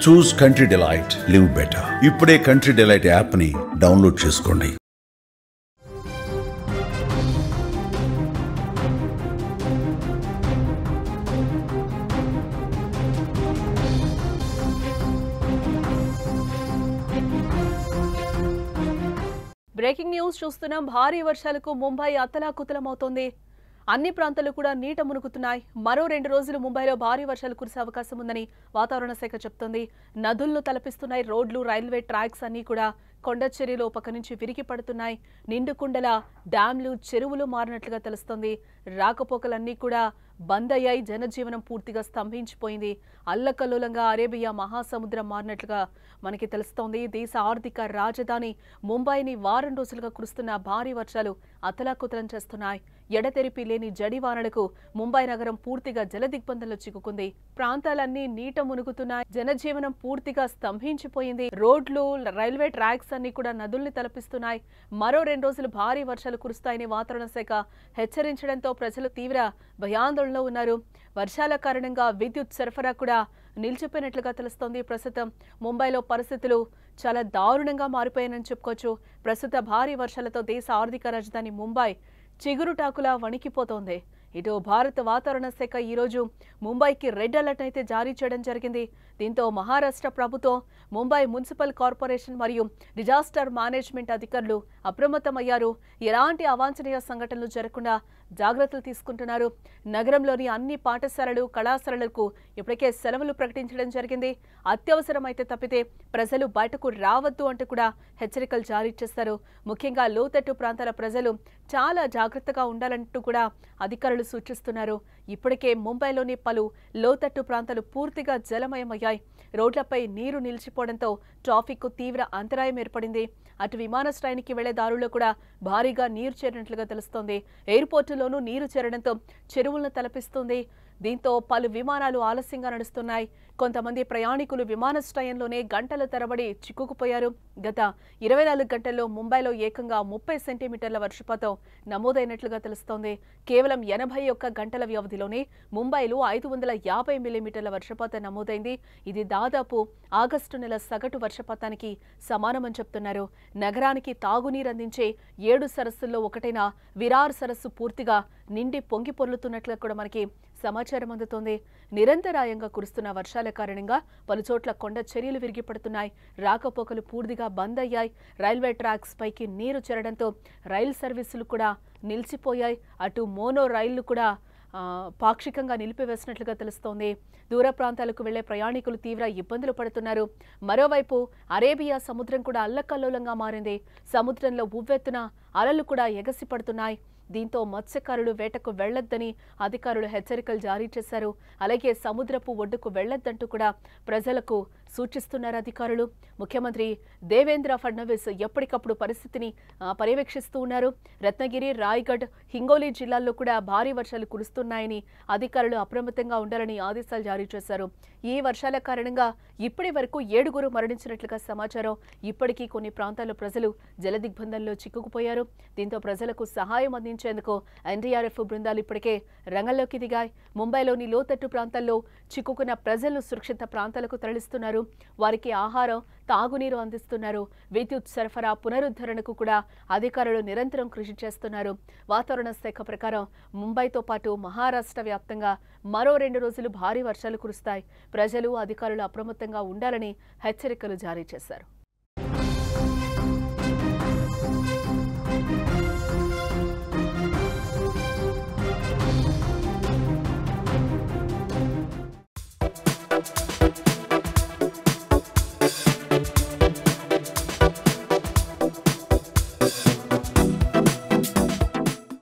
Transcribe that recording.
చూస్ country delight, live better. ఇప్పుడే country delight app ని download చేసుకోండి. బ్రేకింగ్ న్యూస్ చూస్తున్నాం. భారీ వర్షాలకు ముంబై అతలాకుతలమవుతోంది. అన్ని ప్రాంతాలు కూడా నీట మునుగుతున్నాయి. మరో 2 రోజులు ముంబైలో భారీ వర్షాలు కురిసే అవకాశం ఉందని వాతావరణ శాఖ చెప్తోంది. నదులను తలపిస్తున్నాయి. రోడ్లు, రైల్వే ట్రాక్స్ అన్ని కూడా కొండ చర్యలు పక్క నుంచి విరిగి పడుతున్నాయి. నిండుకుండల డ్యాంలు, చెరువులు మారినట్లుగా తెలుస్తోంది. రాకపోకలన్నీ కూడా బంద్ అయ్యాయి. జనజీవనం పూర్తిగా స్తంభించిపోయింది. అల్లకల్లోలంగా అరేబియా మహాసముద్రం మారినట్లుగా మనకి తెలుస్తోంది. దేశ ఆర్థిక రాజధాని ముంబైని వారం రోజులుగా కురుస్తున్న భారీ వర్షాలు అతలాకుతలం చేస్తున్నాయి. ఎడతెరిపి లేని జడివానలకు ముంబై నగరం పూర్తిగా జలదిగ్బంధంలో చిక్కుకుంది. ప్రాంతాలన్నీ నీట మునుగుతున్నాయి. జనజీవనం పూర్తిగా స్తంభించిపోయింది. రోడ్లు, రైల్వే ట్రాక్స్ అన్ని కూడా నదుల్ని తలపిస్తున్నాయి. మరో 2 రోజులు భారీ వర్షాలు కురుస్తాయని వాతావరణ శాఖ హెచ్చరించడంతో ప్రజలు తీవ్ర భయాందోళనలో ఉన్నారు. వర్షాల కారణంగా విద్యుత్ సరఫరా కూడా నిలిచిపోయినట్లుగా తెలుస్తోంది. ప్రస్తుతం ముంబైలో పరిస్థితులు చాలా దారుణంగా మారిపోయాయని చెప్పుకోవచ్చు. ప్రస్తుత భారీ వర్షాలతో దేశ ఆర్థిక రాజధాని ముంబై చిగురుటాకులా వణికిపోతోంది. ఇటు భారత వాతావరణ శాఖ ఈరోజు ముంబైకి రెడ్ అలర్ట్ అయితే జారీ చేయడం జరిగింది. దీంతో మహారాష్ట్ర ప్రభుత్వం, ముంబై మున్సిపల్ కార్పొరేషన్ మరియు డిజాస్టర్ మేనేజ్మెంట్ అధికారులు అప్రమత్తమయ్యారు. ఎలాంటి అవాంఛనీయ సంఘటనలు జరగకుండా జాగ్రత్తలు తీసుకుంటున్నారు. నగరంలోని అన్ని పాఠశాలలు, కళాశాలలకు ఇప్పటికే సెలవులు ప్రకటించడం జరిగింది. అత్యవసరమైతే తప్పితే ప్రజలు బయటకు రావద్దు అంటూ కూడా హెచ్చరికలు జారీ చేశారు. ముఖ్యంగా లోతట్టు ప్రాంతాల ప్రజలు చాలా జాగ్రత్తగా ఉండాలంటూ కూడా అధికారులు సూచిస్తున్నారు. ఇప్పటికే ముంబైలోని పలు లోతట్టు ప్రాంతాలు పూర్తిగా జలమయమయ్యాయి. రోడ్లపై నీరు నిలిచిపోవడంతో ట్రాఫిక్ తీవ్ర అంతరాయం ఏర్పడింది. అటు విమానాశ్రయానికి వెళ్లే దారుల్లో కూడా భారీగా నీరు చేరినట్లుగా తెలుస్తోంది. ఎయిర్పోర్టులోనూ నీరు చేరడంతో చెరువులను తలపిస్తుంది. దీంతో పలు విమానాలు ఆలస్యంగా నడుస్తున్నాయి. కొంతమంది ప్రయాణికులు విమానాశ్రయంలోనే గంటల తరబడి చిక్కుకుపోయారు. గత 24 గంటల్లో ముంబైలో ఏకంగా 30 సెంటీమీటర్ల వర్షపాతం నమోదైనట్లుగా తెలుస్తోంది. కేవలం 81 గంటల వ్యవధిలోనే ముంబైలో 550 మిల్లీమీటర్ల వర్షపాతం నమోదైంది. ఇది దాదాపు ఆగస్టు నెల సగటు వర్షపాతానికి సమానమని చెప్తున్నారు. నగరానికి తాగునీరు అందించే 7 సరస్సుల్లో ఒకటైన విరార్ సరస్సు పూర్తిగా నిండి పొంగి పొర్లుతున్నట్లు కూడా మనకి సమాచారం అందుతోంది. నిరంతరాయంగా కురుస్తున్న వర్షాల కారణంగా పలుచోట్ల కొండ చర్యలు విరిగిపడుతున్నాయి. రాకపోకలు పూర్తిగా బంద్ అయ్యాయి. రైల్వే ట్రాక్స్ పైకి నీరు చేరడంతో రైలు సర్వీసులు కూడా నిలిచిపోయాయి. అటు మోనో రైళ్లు కూడా పాక్షికంగా నిలిపివేసినట్లుగా తెలుస్తోంది. దూర ప్రాంతాలకు వెళ్లే ప్రయాణికులు తీవ్ర ఇబ్బందులు పడుతున్నారు. మరోవైపు అరేబియా సముద్రం కూడా అల్లకల్లోలంగా మారింది. సముద్రంలో ఉవ్వెత్తున అలలు కూడా ఎగసి పడుతున్నాయి. దీంతో మత్స్యకారులు వేటకు వెళ్లొద్దని అధికారులు హెచ్చరికలు జారీ చేశారు. అలాగే సముద్రపు ఒడ్డుకు వెళ్లొద్దంటూ కూడా ప్రజలకు సూచిస్తున్నారు అధికారులు. ముఖ్యమంత్రి దేవేంద్ర ఫడ్నవీస్ ఎప్పటికప్పుడు పరిస్థితిని పర్యవేక్షిస్తూ ఉన్నారు. రత్నగిరి, రాయ్గఢ్, హింగోలి జిల్లాల్లో కూడా భారీ వర్షాలు కురుస్తున్నాయని అధికారులు అప్రమత్తంగా ఉండాలని ఆదేశాలు జారీ చేశారు. ఈ వర్షాల కారణంగా ఇప్పటి వరకు 7 మరణించినట్లుగా సమాచారం. ఇప్పటికీ కొన్ని ప్రాంతాల్లో ప్రజలు జలదిగ్బంధంలో చిక్కుకుపోయారు. దీంతో ప్రజలకు సహాయం అందించేందుకు ఎన్డీఆర్ఎఫ్ బృందాలు ఇప్పటికే రంగంలోకి దిగాయి. ముంబైలోని లోతట్టు ప్రాంతాల్లో చిక్కుకున్న ప్రజలను సురక్షిత ప్రాంతాలకు తరలిస్తున్నారు. వారికి ఆహారం, తాగునీరు అందిస్తున్నారు. విద్యుత్ సరఫరా పునరుద్ధరణకు కూడా అధికారులు నిరంతరం కృషి చేస్తున్నారు. వాతావరణ శాఖ ప్రకారం ముంబైతో పాటు మహారాష్ట్ర వ్యాప్తంగా మరో 2 రోజులు భారీ వర్షాలు కురుస్తాయి. ప్రజలు, అధికారులు అప్రమత్తంగా ఉండాలని హెచ్చరికలు జారీ చేశారు.